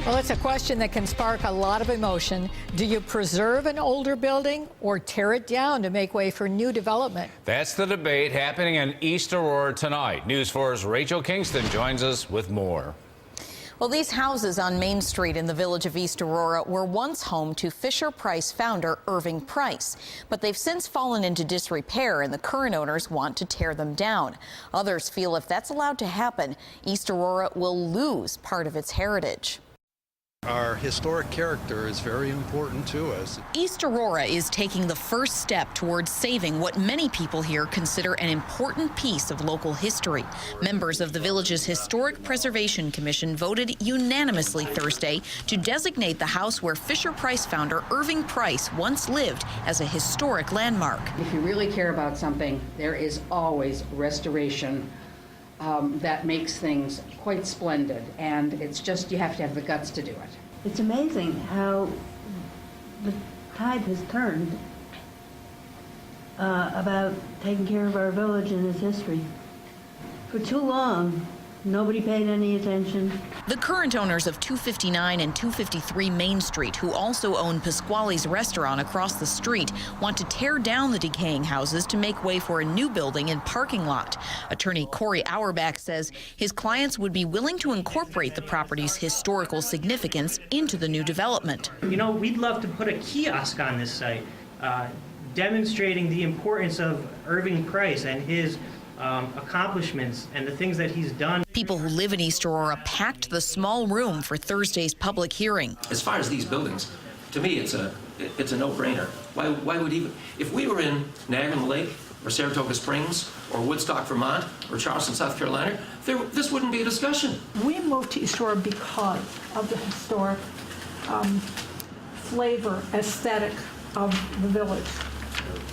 Well, it's a question that can spark a lot of emotion. Do you preserve an older building or tear it down to make way for new development? That's the debate happening in East Aurora tonight. News 4's Rachel Kingston joins us with more. Well, these houses on Main Street in the village of East Aurora were once home to Fisher Price founder Irving Price, but they've since fallen into disrepair and the current owners want to tear them down. Others feel if that's allowed to happen, East Aurora will lose part of its heritage. Our historic character is very important to us. East Aurora is taking the first step towards saving what many people here consider an important piece of local history. Members of the village's Historic Preservation Commission voted unanimously Thursday to designate the house where Fisher Price founder Irving Price once lived as a historic landmark. If you really care about something, there is always restoration that makes things quite splendid, and it's just you have to have the guts to do it. It's amazing how the tide has turned about taking care of our village and its history. For too long, nobody paid any attention. The current owners of 259 and 253 Main Street, who also own Pasquale's restaurant across the street, want to tear down the decaying houses to make way for a new building and parking lot. Attorney Corey AUERBACH says his clients would be willing to incorporate the property's historical significance into the new development. You know, we'd love to put a kiosk on this site, demonstrating the importance of Irving Price and his accomplishments and the things that he's done. People who live in East Aurora packed the small room for Thursday's public hearing. As far as these buildings, to me, it's a no-brainer. Why would even, if we were in Niagara Lake or Saratoga Springs or Woodstock, Vermont or Charleston, South Carolina, this wouldn't be a discussion. We moved to East Aurora because of the historic flavor, aesthetic of the village.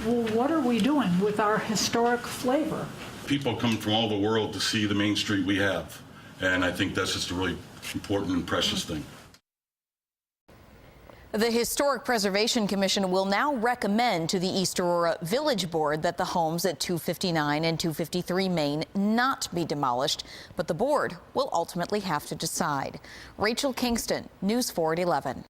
Well, what are we doing with our historic flavor? People come from all the world to see the Main Street we have, and I think that's just a really important and precious thing. The Historic Preservation Commission will now recommend to the East Aurora Village Board that the homes at 259 and 253 Main not be demolished, but the board will ultimately have to decide. Rachel Kingston, News 4 at 11.